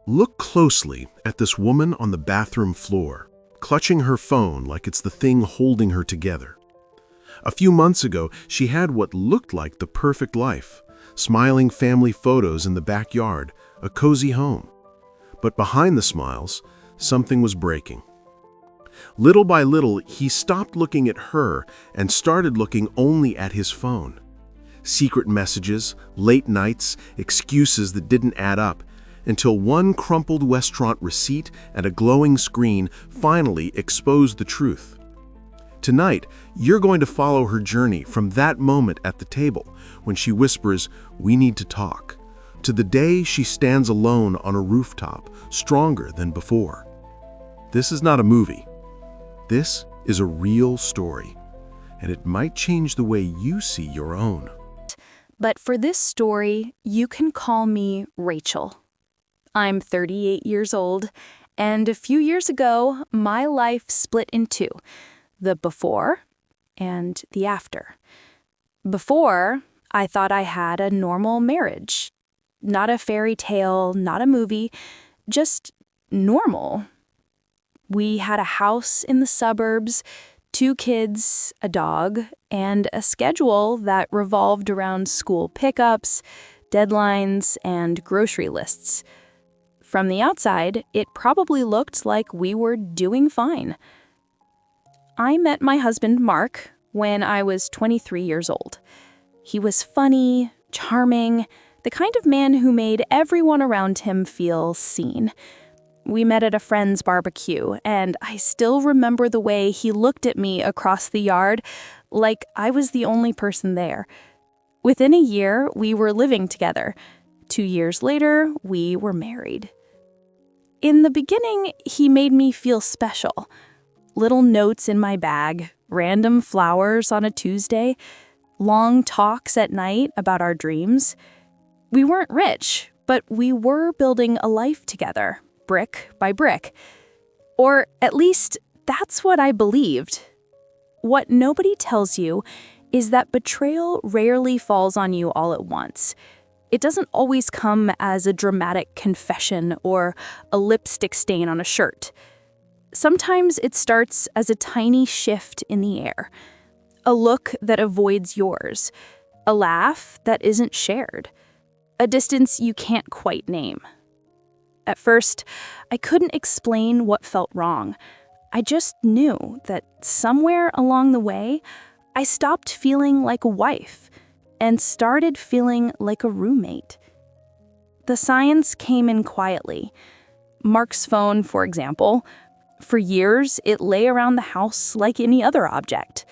Look closely at this woman on the bathroom floor, clutching her phone like it's the thing holding her together. A few months ago, she had what looked like the perfect life, smiling family photos in the backyard, a cozy home. But behind the smiles, something was breaking. Little by little, he stopped looking at her and started looking only at his phone. Secret messages, late nights, excuses that didn't add up, until one crumpled restaurant receipt and a glowing screen finally exposed the truth. Tonight, you're going to follow her journey from that moment at the table when she whispers, "We need to talk," to the day she stands alone on a rooftop, stronger than before. This is not a movie. This is a real story, and it might change the way you see your own. But for this story, you can call me Rachel. I'm 38 years old, and a few years ago, my life split in two, the before and the after. Before, I thought I had a normal marriage. Not a fairy tale, not a movie, just normal. We had a house in the suburbs, 2 kids, a dog, and a schedule that revolved around school pickups, deadlines, and grocery lists. From the outside, it probably looked like we were doing fine. I met my husband, Mark, when I was 23 years old. He was funny, charming, the kind of man who made everyone around him feel seen. We met at a friend's barbecue, and I still remember the way he looked at me across the yard like I was the only person there. Within a year, we were living together. 2 years later, we were married. In the beginning, he made me feel special. Little notes in my bag, random flowers on a Tuesday, long talks at night about our dreams. We weren't rich, but we were building a life together, brick by brick. Or at least, that's what I believed. What nobody tells you is that betrayal rarely falls on you all at once. It doesn't always come as a dramatic confession or a lipstick stain on a shirt. Sometimes it starts as a tiny shift in the air, a look that avoids yours, a laugh that isn't shared, a distance you can't quite name. At first, I couldn't explain what felt wrong. I just knew that somewhere along the way, I stopped feeling like a wife and started feeling like a roommate. The signs came in quietly. Mark's phone, for example. For years, it lay around the house like any other object.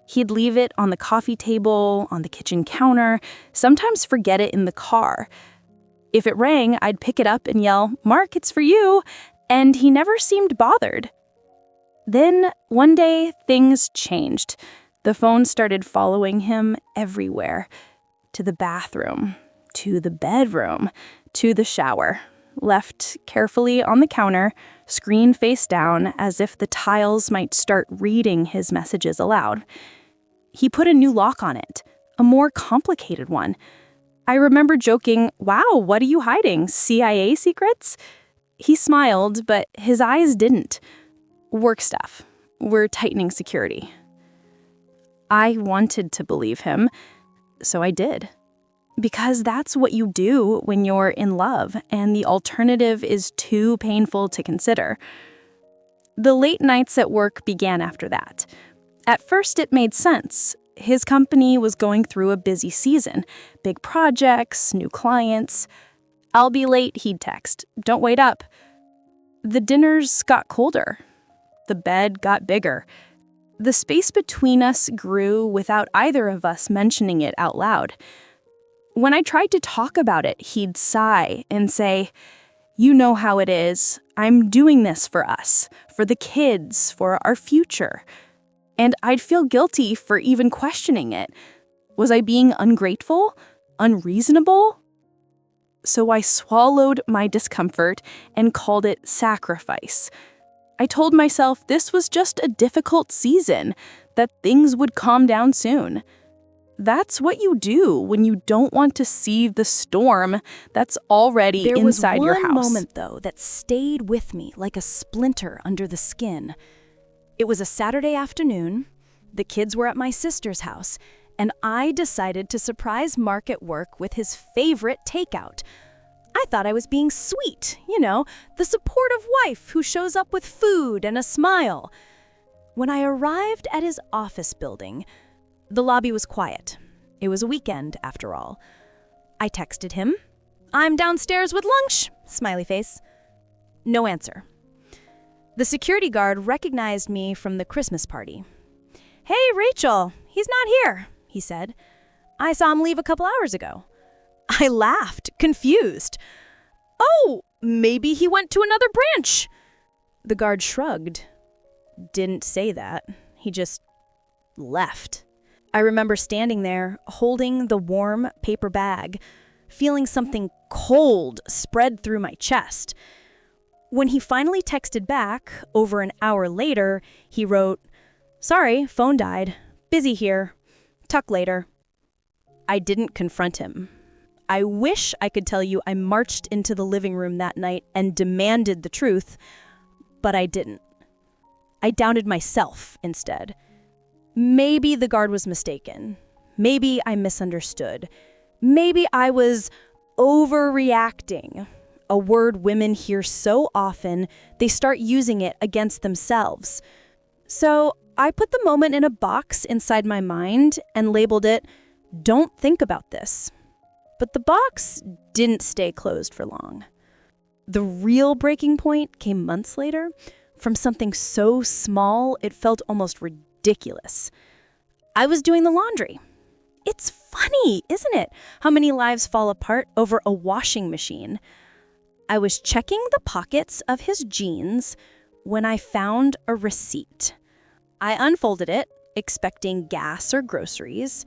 He'd leave it on the coffee table, on the kitchen counter, sometimes forget it in the car. If it rang, I'd pick it up and yell, "Mark, it's for you," and he never seemed bothered. Then, one day, things changed. The phone started following him everywhere. To the bathroom, to the bedroom, to the shower. Left carefully on the counter, screen face down, as if the tiles might start reading his messages aloud. He put a new lock on it, a more complicated one. I remember joking, "Wow, what are you hiding? CIA secrets?" He smiled, but his eyes didn't. "Work stuff. We're tightening security." I wanted to believe him, so I did. Because that's what you do when you're in love, and the alternative is too painful to consider. The late nights at work began after that. At first, it made sense. His company was going through a busy season, big projects, new clients. "I'll be late," he'd text. "Don't wait up." The dinners got colder. The bed got bigger. The space between us grew without either of us mentioning it out loud. When I tried to talk about it, he'd sigh and say, "You know how it is. I'm doing this for us, for the kids, for our future." And I'd feel guilty for even questioning it. Was I being ungrateful? Unreasonable? So I swallowed my discomfort and called it sacrifice. I told myself this was just a difficult season, that things would calm down soon. That's what you do when you don't want to see the storm that's already inside your house. There was one moment, though, that stayed with me like a splinter under the skin. It was a Saturday afternoon. The kids were at my sister's house, and I decided to surprise Mark at work with his favorite takeout. I thought I was being sweet, the supportive wife who shows up with food and a smile. When I arrived at his office building, the lobby was quiet. It was a weekend, after all. I texted him. "I'm downstairs with lunch," smiley face. No answer. The security guard recognized me from the Christmas party. "Hey, Rachel, he's not here," he said. "I saw him leave a couple hours ago." I laughed, confused. "Oh, maybe he went to another branch." The guard shrugged. Didn't say that. He just left. I remember standing there, holding the warm paper bag, feeling something cold spread through my chest. When he finally texted back, over an hour later, he wrote, "Sorry, phone died. Busy here. Talk later." I didn't confront him. I wish I could tell you I marched into the living room that night and demanded the truth, but I didn't. I doubted myself instead. Maybe the guard was mistaken. Maybe I misunderstood. Maybe I was overreacting. A word women hear so often, they start using it against themselves. So I put the moment in a box inside my mind and labeled it, "Don't think about this." But the box didn't stay closed for long. The real breaking point came months later, from something so small it felt almost ridiculous. I was doing the laundry. It's funny, isn't it, how many lives fall apart over a washing machine? I was checking the pockets of his jeans when I found a receipt. I unfolded it, expecting gas or groceries.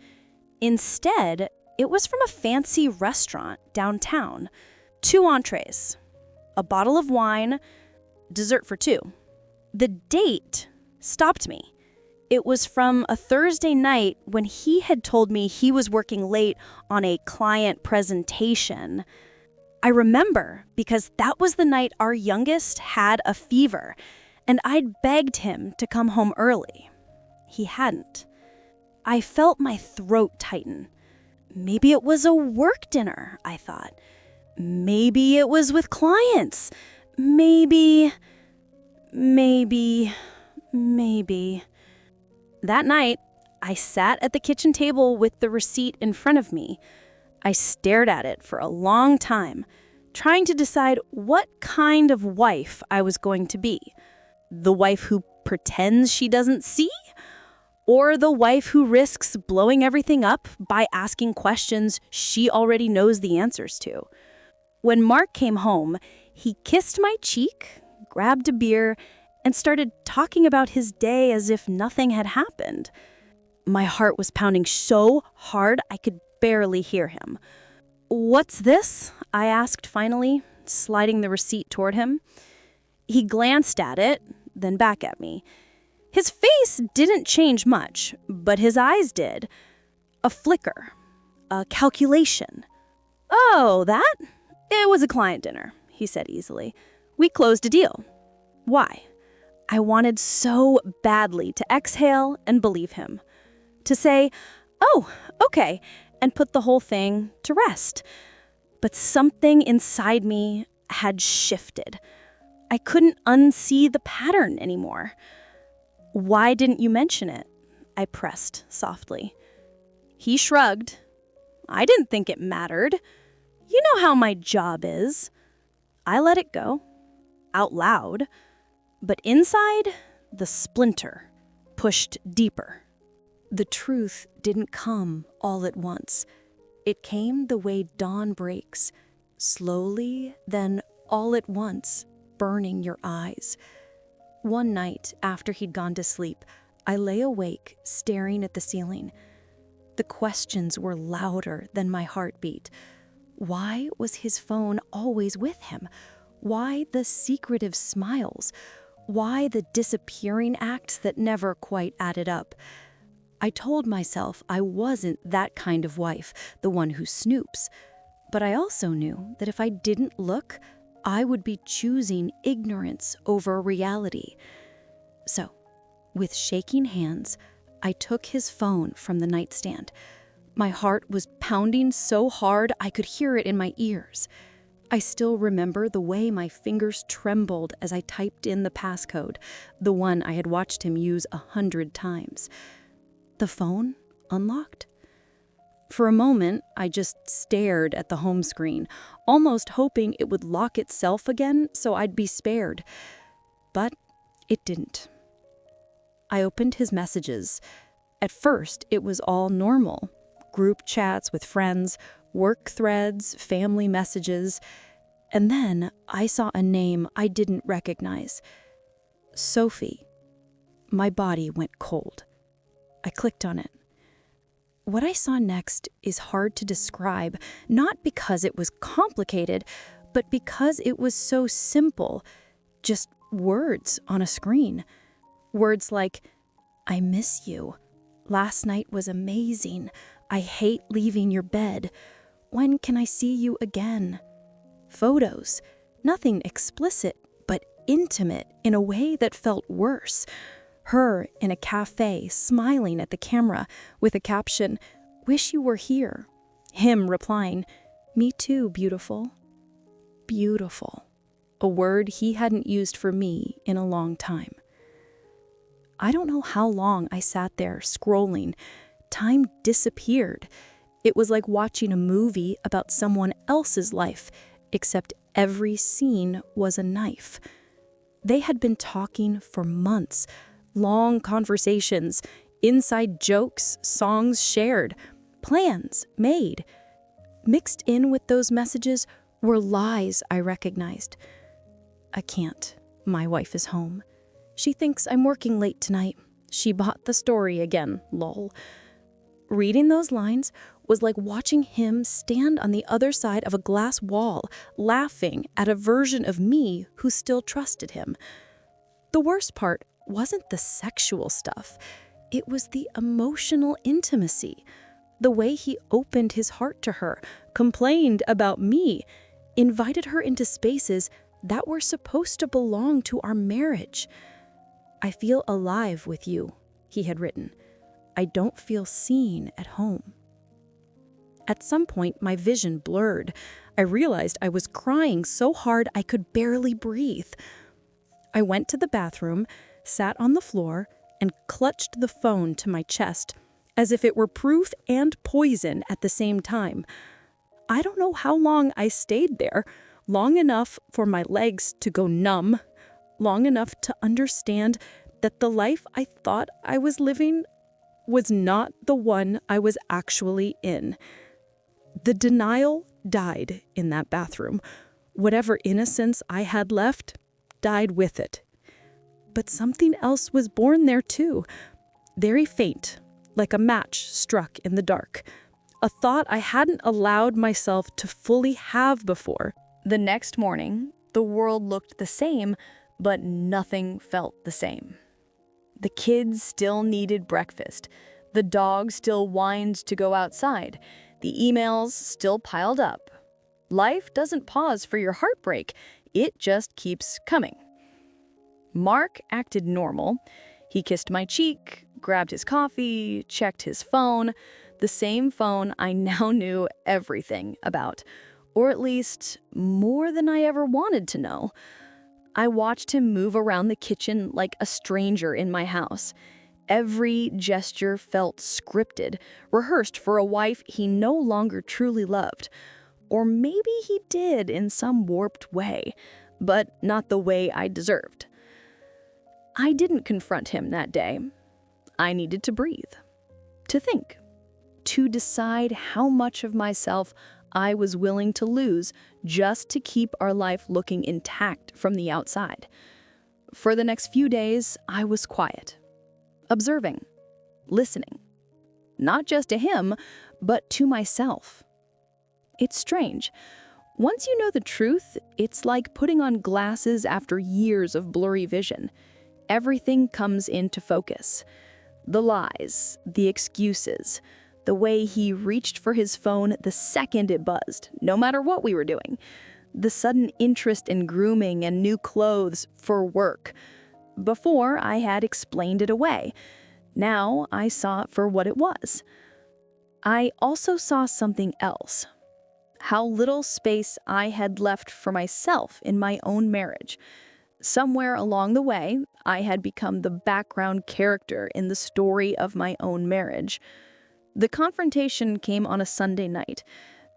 Instead, it was from a fancy restaurant downtown. 2 entrees, a bottle of wine, dessert for 2. The date stopped me. It was from a Thursday night when he had told me he was working late on a client presentation. I remember because that was the night our youngest had a fever, and I'd begged him to come home early. He hadn't. I felt my throat tighten. Maybe it was a work dinner, I thought. Maybe it was with clients. Maybe. That night, I sat at the kitchen table with the receipt in front of me. I stared at it for a long time, trying to decide what kind of wife I was going to be. The wife who pretends she doesn't see? Or the wife who risks blowing everything up by asking questions she already knows the answers to? When Mark came home, he kissed my cheek, grabbed a beer, and started talking about his day as if nothing had happened. My heart was pounding so hard I could barely hear him. "What's this?" I asked finally, sliding the receipt toward him. He glanced at it, then back at me. His face didn't change much, but his eyes did. A flicker, a calculation. "Oh, that? It was a client dinner," he said easily. "We closed a deal." Why? I wanted so badly to exhale and believe him. To say, "Oh, okay," and put the whole thing to rest. But something inside me had shifted. I couldn't unsee the pattern anymore. "Why didn't you mention it?" I pressed softly. He shrugged. "I didn't think it mattered. You know how my job is." I let it go, out loud. But inside, the splinter pushed deeper. The truth didn't come all at once. It came the way dawn breaks, slowly, then all at once, burning your eyes. One night, after he'd gone to sleep, I lay awake, staring at the ceiling. The questions were louder than my heartbeat. Why was his phone always with him? Why the secretive smiles? Why the disappearing acts that never quite added up? I told myself I wasn't that kind of wife, the one who snoops. But I also knew that if I didn't look, I would be choosing ignorance over reality. So, with shaking hands, I took his phone from the nightstand. My heart was pounding so hard I could hear it in my ears. I still remember the way my fingers trembled as I typed in the passcode, the one I had watched him use 100 times. The phone unlocked. For a moment, I just stared at the home screen, almost hoping it would lock itself again so I'd be spared. But it didn't. I opened his messages. At first, it was all normal. Group chats with friends, work threads, family messages. And then I saw a name I didn't recognize. Sophie. My body went cold. I clicked on it. What I saw next is hard to describe, not because it was complicated, but because it was so simple. Just words on a screen. Words like, "I miss you. Last night was amazing. I hate leaving your bed. When can I see you again?" Photos. Nothing explicit, but intimate in a way that felt worse. Her in a cafe, smiling at the camera, with a caption, "Wish you were here." Him replying, "Me too, beautiful." Beautiful. A word he hadn't used for me in a long time. I don't know how long I sat there scrolling. Time disappeared. It was like watching a movie about someone else's life, except every scene was a knife. They had been talking for months. Long conversations, inside jokes, songs shared, plans made. Mixed in with those messages were lies I recognized. "I can't. My wife is home. She thinks I'm working late tonight. She bought the story again, lol." Reading those lines was like watching him stand on the other side of a glass wall, laughing at a version of me who still trusted him. The worst part wasn't the sexual stuff. It was the emotional intimacy. The way he opened his heart to her, complained about me, invited her into spaces that were supposed to belong to our marriage. "I feel alive with you," he had written. "I don't feel seen at home." At some point, my vision blurred. I realized I was crying so hard I could barely breathe. I went to the bathroom, sat on the floor, and clutched the phone to my chest, as if it were proof and poison at the same time. I don't know how long I stayed there, long enough for my legs to go numb, long enough to understand that the life I thought I was living was not the one I was actually in. The denial died in that bathroom. Whatever innocence I had left died with it. But something else was born there too, very faint, like a match struck in the dark. A thought I hadn't allowed myself to fully have before. The next morning, the world looked the same, but nothing felt the same. The kids still needed breakfast. The dog still whined to go outside. The emails still piled up. Life doesn't pause for your heartbreak. It just keeps coming. Mark acted normal. He kissed my cheek, grabbed his coffee, checked his phone, the same phone I now knew everything about, or at least more than I ever wanted to know. I watched him move around the kitchen like a stranger in my house. Every gesture felt scripted, rehearsed for a wife he no longer truly loved. Or maybe he did in some warped way, but not the way I deserved. I didn't confront him that day. I needed to breathe, to think, to decide how much of myself I was willing to lose just to keep our life looking intact from the outside. For the next few days, I was quiet, observing, listening, not just to him, but to myself. It's strange. Once you know the truth, it's like putting on glasses after years of blurry vision. Everything comes into focus. The lies, the excuses, the way he reached for his phone the second it buzzed, no matter what we were doing. The sudden interest in grooming and new clothes for work. Before, I had explained it away. Now, I saw it for what it was. I also saw something else. How little space I had left for myself in my own marriage. Somewhere along the way, I had become the background character in the story of my own marriage. The confrontation came on a Sunday night,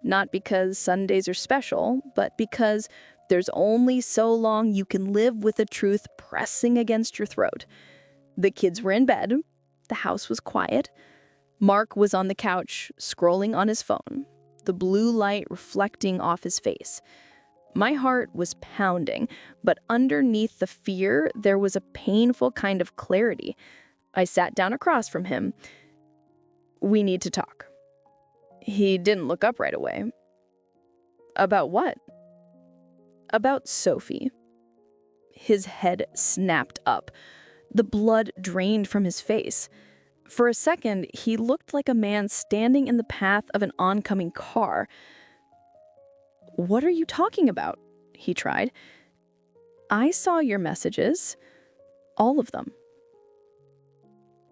not because Sundays are special, but because there's only so long you can live with the truth pressing against your throat. The kids were in bed. The house was quiet. Mark was on the couch, scrolling on his phone, the blue light reflecting off his face. My heart was pounding, but underneath the fear, there was a painful kind of clarity. I sat down across from him. "We need to talk." He didn't look up right away. "About what?" "About Sophie." His head snapped up. The blood drained from his face. For a second, he looked like a man standing in the path of an oncoming car. "What are you talking about?" he tried. "I saw your messages. All of them."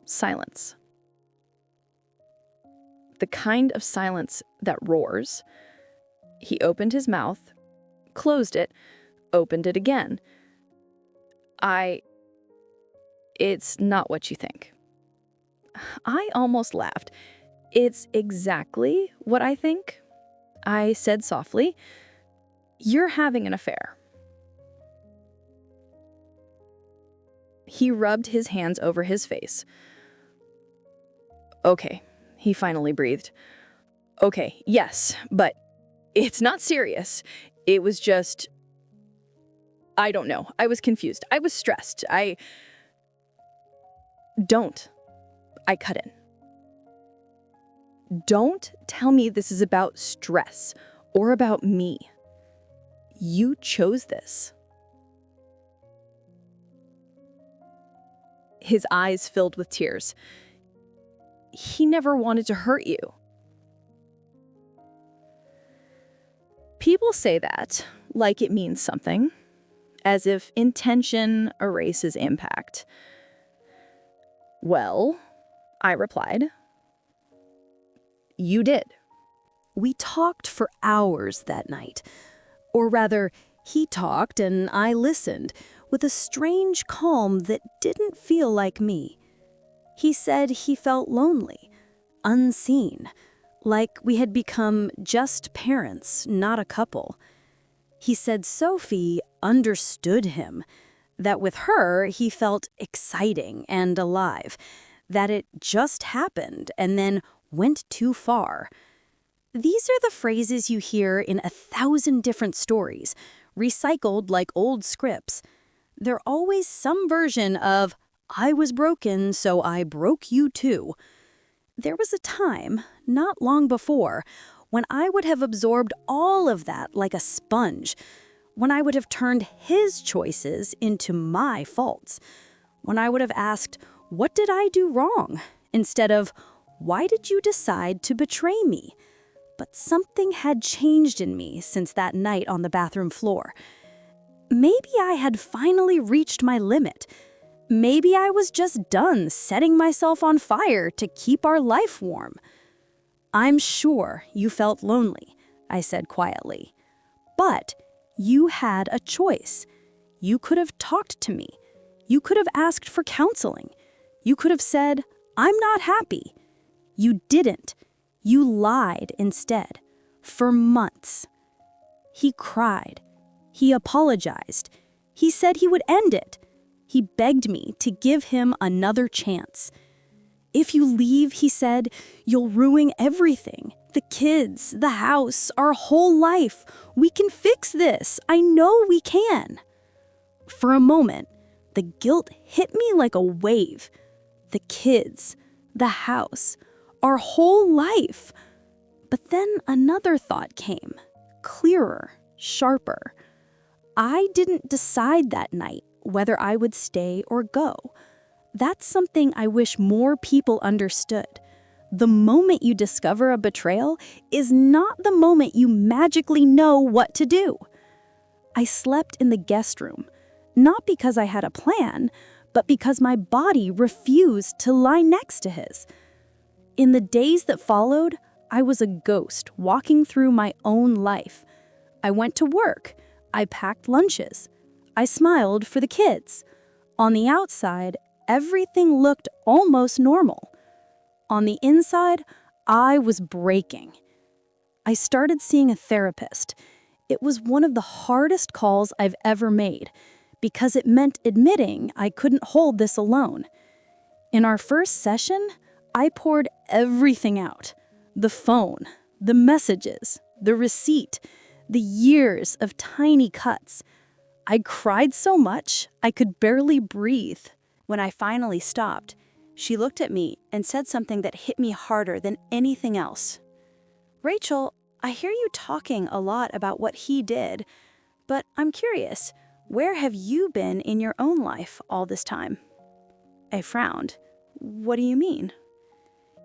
Silence. The kind of silence that roars. He opened his mouth, closed it, opened it again. It's not what you think." I almost laughed. "It's exactly what I think," I said softly. "You're having an affair." He rubbed his hands over his face. "Okay," he finally breathed. "Okay, yes, but it's not serious. It was just... I don't know. I was confused. I was stressed. Don't." I cut in. "Don't tell me this is about stress or about me. You chose this." His eyes filled with tears. "He never wanted to hurt you." People say that, like it means something, as if intention erases impact. "Well," I replied, "you did." We talked for hours that night. Or rather, he talked and I listened, with a strange calm that didn't feel like me. He said he felt lonely, unseen, like we had become just parents, not a couple. He said Sophie understood him, that with her he felt exciting and alive, that it just happened and then went too far. These are the phrases you hear in 1,000 different stories, recycled like old scripts. They're always some version of, "I was broken, so I broke you too." There was a time, not long before, when I would have absorbed all of that like a sponge, when I would have turned his choices into my faults, when I would have asked, "What did I do wrong?" instead of, "Why did you decide to betray me?" But something had changed in me since that night on the bathroom floor. Maybe I had finally reached my limit. Maybe I was just done setting myself on fire to keep our life warm. "I'm sure you felt lonely," I said quietly. "But you had a choice. You could have talked to me. You could have asked for counseling. You could have said, 'I'm not happy.' You didn't. You lied instead. For months." He cried. He apologized. He said he would end it. He begged me to give him another chance. "If you leave," he said, "you'll ruin everything. The kids, the house, our whole life. We can fix this. I know we can." For a moment, the guilt hit me like a wave. The kids, the house, our whole life. But then another thought came, clearer, sharper. I didn't decide that night whether I would stay or go. That's something I wish more people understood. The moment you discover a betrayal is not the moment you magically know what to do. I slept in the guest room, not because I had a plan, but because my body refused to lie next to his. In the days that followed, I was a ghost walking through my own life. I went to work. I packed lunches. I smiled for the kids. On the outside, everything looked almost normal. On the inside, I was breaking. I started seeing a therapist. It was one of the hardest calls I've ever made because it meant admitting I couldn't hold this alone. In our first session, I poured everything out. The phone, the messages, the receipt, the years of tiny cuts. I cried so much I could barely breathe. When I finally stopped, she looked at me and said something that hit me harder than anything else. "Rachel, I hear you talking a lot about what he did, but I'm curious, where have you been in your own life all this time?" I frowned. "What do you mean?"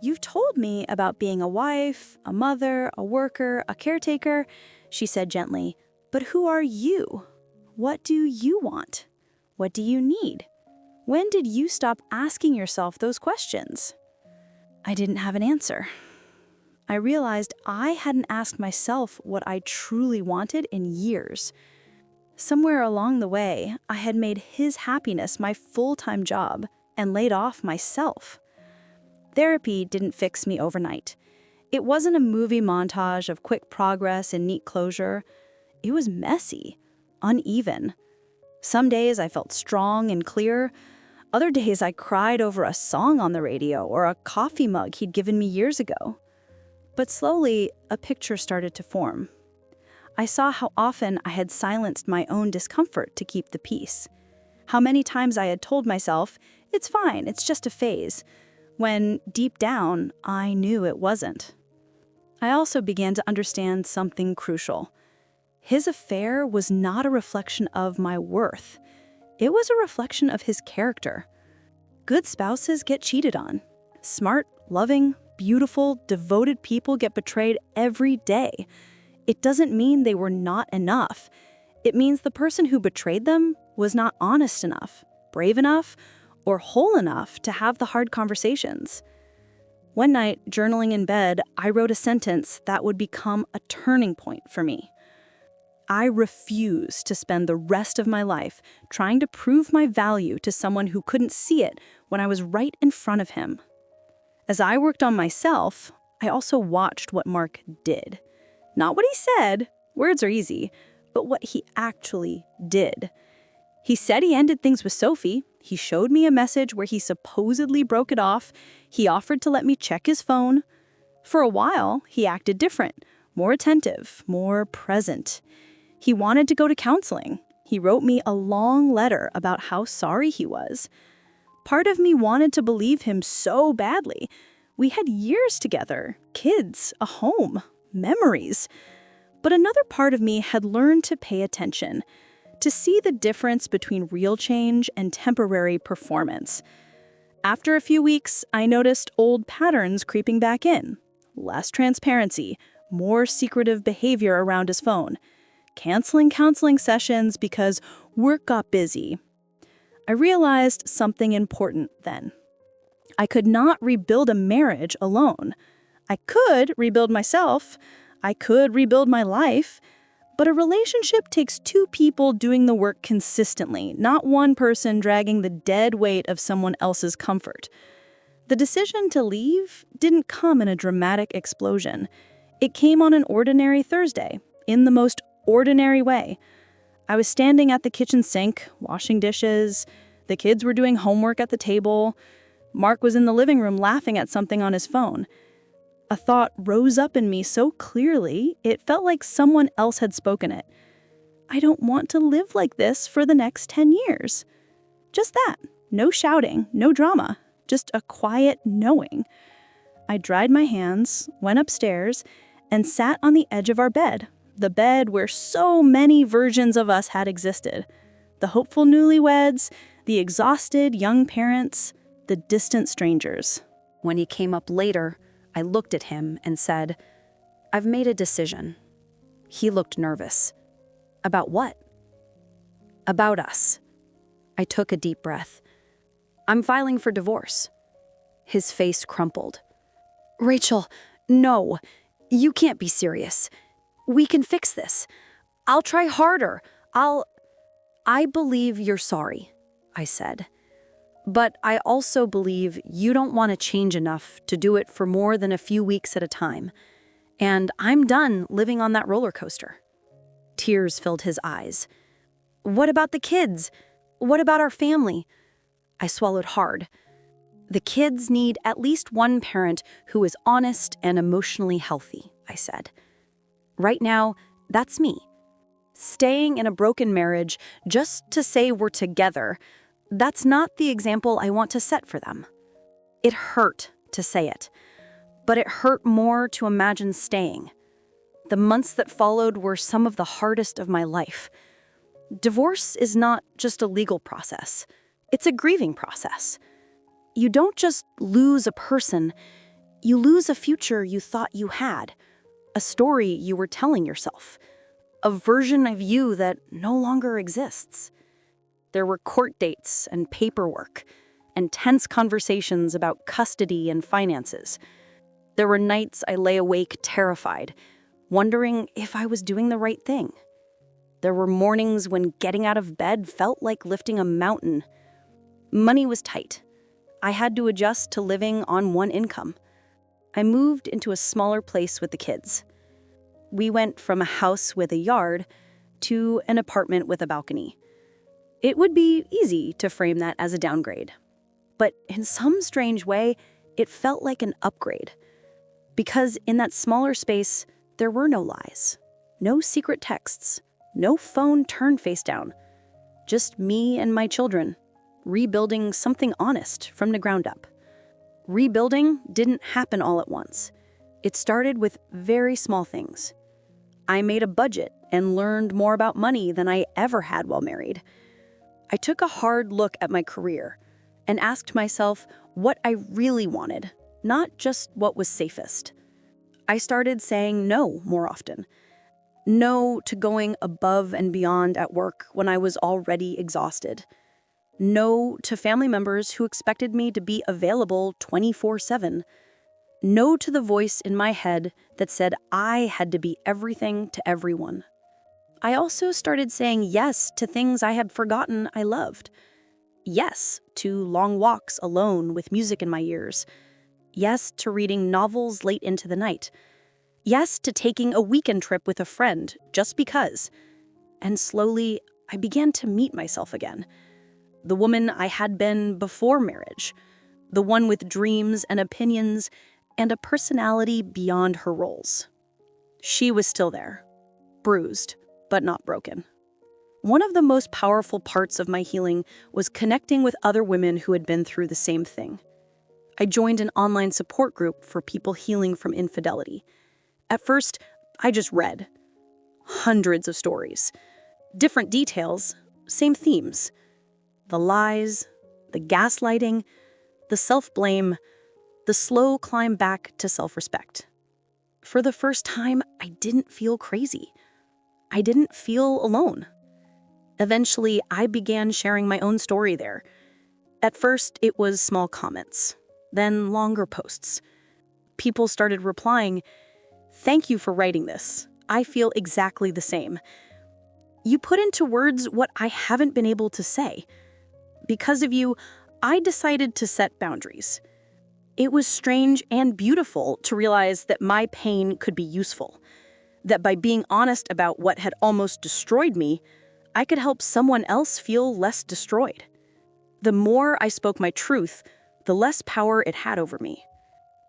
"You've told me about being a wife, a mother, a worker, a caretaker," she said gently. "But who are you? What do you want? What do you need? When did you stop asking yourself those questions?" I didn't have an answer. I realized I hadn't asked myself what I truly wanted in years. Somewhere along the way, I had made his happiness my full-time job and laid off myself. Therapy didn't fix me overnight. It wasn't a movie montage of quick progress and neat closure. It was messy, uneven. Some days I felt strong and clear. Other days I cried over a song on the radio or a coffee mug he'd given me years ago. But slowly, a picture started to form. I saw how often I had silenced my own discomfort to keep the peace. How many times I had told myself, "It's fine, it's just a phase," when deep down, I knew it wasn't. I also began to understand something crucial. His affair was not a reflection of my worth. It was a reflection of his character. Good spouses get cheated on. Smart, loving, beautiful, devoted people get betrayed every day. It doesn't mean they were not enough. It means the person who betrayed them was not honest enough, brave enough, or whole enough to have the hard conversations. One night, journaling in bed, I wrote a sentence that would become a turning point for me. I refuse to spend the rest of my life trying to prove my value to someone who couldn't see it when I was right in front of him. As I worked on myself, I also watched what Mark did. Not what he said, words are easy, but what he actually did. He said he ended things with Sophie. He showed me a message where he supposedly broke it off. He offered to let me check his phone. For a while, he acted different, more attentive, more present. He wanted to go to counseling. He wrote me a long letter about how sorry he was. Part of me wanted to believe him so badly. We had years together, kids, a home, memories. But another part of me had learned to pay attention, to see the difference between real change and temporary performance. After a few weeks, I noticed old patterns creeping back in. Less transparency, more secretive behavior around his phone. Canceling counseling sessions because work got busy. I realized something important then. I could not rebuild a marriage alone. I could rebuild myself. I could rebuild my life. But a relationship takes two people doing the work consistently, not one person dragging the dead weight of someone else's comfort. The decision to leave didn't come in a dramatic explosion. It came on an ordinary Thursday, in the most ordinary way. I was standing at the kitchen sink, washing dishes. The kids were doing homework at the table. Mark was in the living room laughing at something on his phone. A thought rose up in me so clearly, it felt like someone else had spoken it. I don't want to live like this for the next 10 years. Just that. No shouting, no drama. Just a quiet knowing. I dried my hands, went upstairs, and sat on the edge of our bed. The bed where so many versions of us had existed. The hopeful newlyweds, The exhausted young parents, the distant strangers. When he came up later, I looked at him and said, "I've made a decision." He looked nervous. "About what?" "About us." I took a deep breath. "I'm filing for divorce." His face crumpled. "Rachel, no, you can't be serious. We can fix this. I'll try harder. I believe you're sorry," I said. "But I also believe you don't want to change enough to do it for more than a few weeks at a time. And I'm done living on that roller coaster." Tears filled his eyes. "What about the kids? What about our family?" I swallowed hard. "The kids need at least one parent who is honest and emotionally healthy," I said. "Right now, that's me. Staying in a broken marriage just to say we're together, that's not the example I want to set for them." It hurt to say it, but it hurt more to imagine staying. The months that followed were some of the hardest of my life. Divorce is not just a legal process. It's a grieving process. You don't just lose a person, you lose a future you thought you had, a story you were telling yourself, a version of you that no longer exists. There were court dates and paperwork, and tense conversations about custody and finances. There were nights I lay awake terrified, wondering if I was doing the right thing. There were mornings when getting out of bed felt like lifting a mountain. Money was tight. I had to adjust to living on one income. I moved into a smaller place with the kids. We went from a house with a yard to an apartment with a balcony. It would be easy to frame that as a downgrade. But in some strange way, it felt like an upgrade. Because in that smaller space, there were no lies, no secret texts, no phone turned face down. Just me and my children, rebuilding something honest from the ground up. Rebuilding didn't happen all at once. It started with very small things. I made a budget and learned more about money than I ever had while married. I took a hard look at my career and asked myself what I really wanted, not just what was safest. I started saying no more often. No to going above and beyond at work when I was already exhausted. No to family members who expected me to be available 24/7. No to the voice in my head that said I had to be everything to everyone. I also started saying yes to things I had forgotten I loved. Yes to long walks alone with music in my ears. Yes to reading novels late into the night. Yes to taking a weekend trip with a friend just because. And slowly, I began to meet myself again. The woman I had been before marriage. The one with dreams and opinions and a personality beyond her roles. She was still there, bruised, but not broken. One of the most powerful parts of my healing was connecting with other women who had been through the same thing. I joined an online support group for people healing from infidelity. At first, I just read. Hundreds of stories. Different details, same themes. The lies, the gaslighting, the self-blame, the slow climb back to self-respect. For the first time, I didn't feel crazy. I didn't feel alone. Eventually, I began sharing my own story there. At first, it was small comments, then longer posts. People started replying, "Thank you for writing this. I feel exactly the same. You put into words what I haven't been able to say. Because of you, I decided to set boundaries." It was strange and beautiful to realize that my pain could be useful, that by being honest about what had almost destroyed me, I could help someone else feel less destroyed. The more I spoke my truth, the less power it had over me.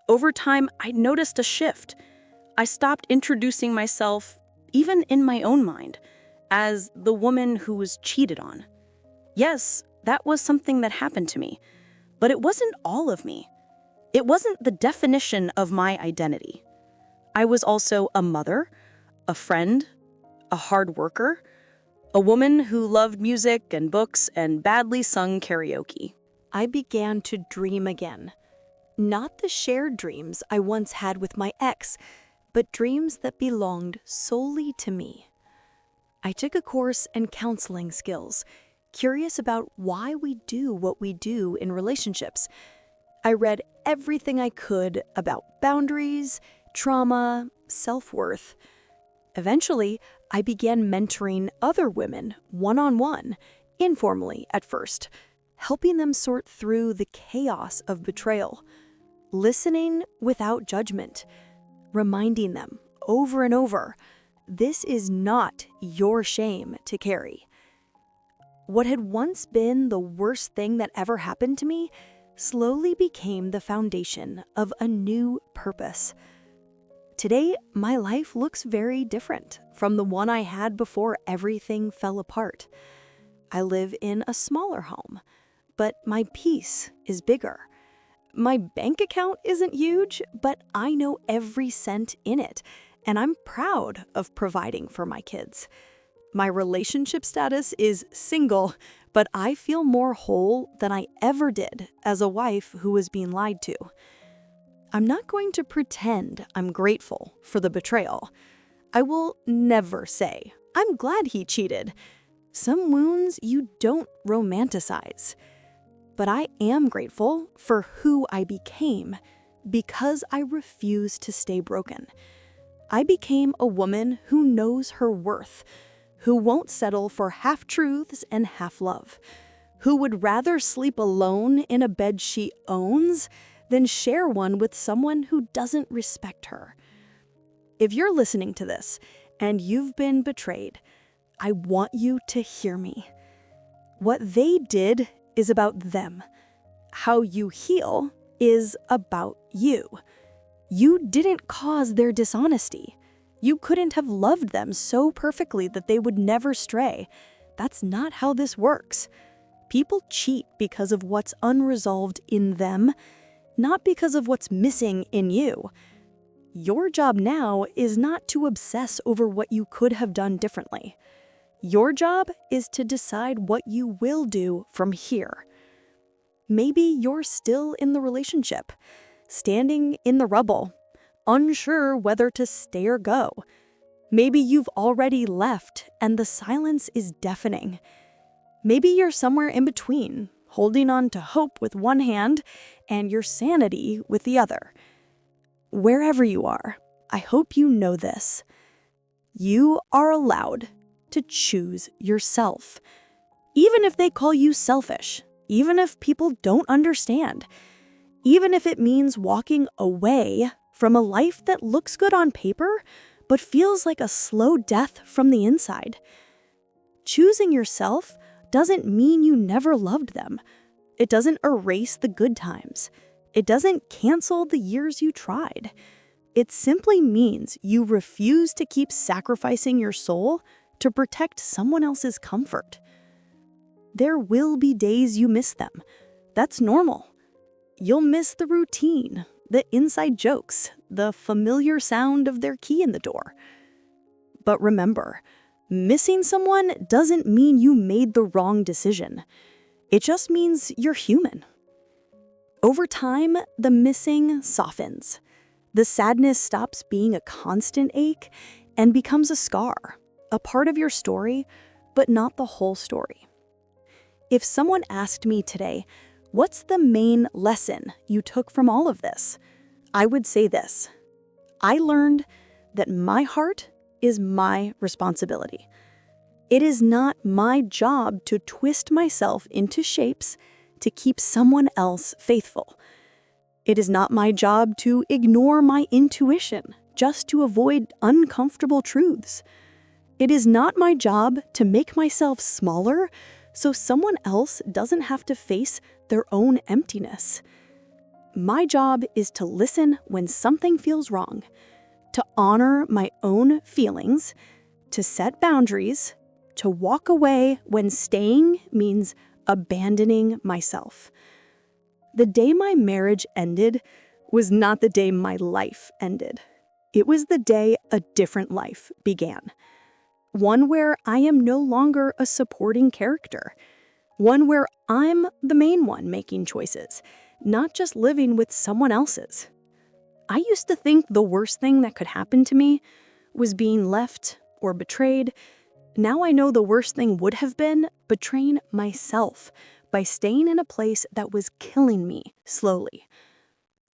Over time, I noticed a shift. I stopped introducing myself, even in my own mind, as the woman who was cheated on. Yes, that was something that happened to me, but it wasn't all of me. It wasn't the definition of my identity. I was also a mother, a friend, a hard worker, A woman who loved music and books and badly sung karaoke. I began to dream again. Not the shared dreams I once had with my ex, but dreams that belonged solely to me. I took a course in counseling skills, curious about why we do what we do in relationships. I read everything I could about boundaries, trauma, self-worth. Eventually, I began mentoring other women one-on-one, informally at first, helping them sort through the chaos of betrayal, listening without judgment, reminding them over and over, this is not your shame to carry. What had once been the worst thing that ever happened to me slowly became the foundation of a new purpose. Today, my life looks very different from the one I had before everything fell apart. I live in a smaller home, but my peace is bigger. My bank account isn't huge, but I know every cent in it, and I'm proud of providing for my kids. My relationship status is single, but I feel more whole than I ever did as a wife who was being lied to. I'm not going to pretend I'm grateful for the betrayal. I will never say, I'm glad he cheated. Some wounds you don't romanticize. But I am grateful for who I became because I refused to stay broken. I became a woman who knows her worth, who won't settle for half-truths and half-love, who would rather sleep alone in a bed she owns than share one with someone who doesn't respect her. If you're listening to this and you've been betrayed, I want you to hear me. What they did is about them. How you heal is about you. You didn't cause their dishonesty. You couldn't have loved them so perfectly that they would never stray. That's not how this works. People cheat because of what's unresolved in them, not because of what's missing in you. Your job now is not to obsess over what you could have done differently. Your job is to decide what you will do from here. Maybe you're still in the relationship, standing in the rubble, unsure whether to stay or go. Maybe you've already left and the silence is deafening. Maybe you're somewhere in between, holding on to hope with one hand and your sanity with the other. Wherever you are, I hope you know this. You are allowed to choose yourself. Even if they call you selfish, even if people don't understand, even if it means walking away from a life that looks good on paper, but feels like a slow death from the inside. Choosing yourself doesn't mean you never loved them. It doesn't erase the good times. It doesn't cancel the years you tried. It simply means you refuse to keep sacrificing your soul to protect someone else's comfort. There will be days you miss them. That's normal. You'll miss the routine, the inside jokes, the familiar sound of their key in the door. But remember, missing someone doesn't mean you made the wrong decision. It just means you're human. Over time, the missing softens. The sadness stops being a constant ache and becomes a scar, a part of your story, but not the whole story. If someone asked me today, what's the main lesson you took from all of this? I would say this. I learned that my heart is my responsibility. It is not my job to twist myself into shapes to keep someone else faithful. It is not my job to ignore my intuition just to avoid uncomfortable truths. It is not my job to make myself smaller so someone else doesn't have to face their own emptiness. My job is to listen when something feels wrong, to honor my own feelings, to set boundaries, to walk away when staying means abandoning myself. The day my marriage ended was not the day my life ended. It was the day a different life began. One where I am no longer a supporting character. One where I'm the main one making choices, not just living with someone else's. I used to think the worst thing that could happen to me was being left or betrayed. Now I know the worst thing would have been betraying myself by staying in a place that was killing me slowly.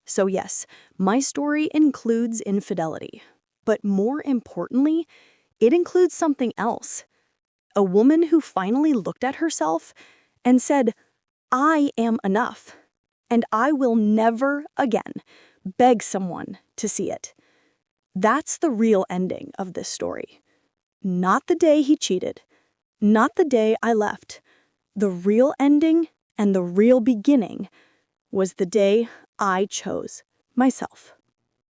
So yes, my story includes infidelity, but more importantly, it includes something else. A woman who finally looked at herself and said, I am enough, and I will never again beg someone to see it. That's the real ending of this story. Not the day he cheated, not the day I left. The real ending and the real beginning was the day I chose myself.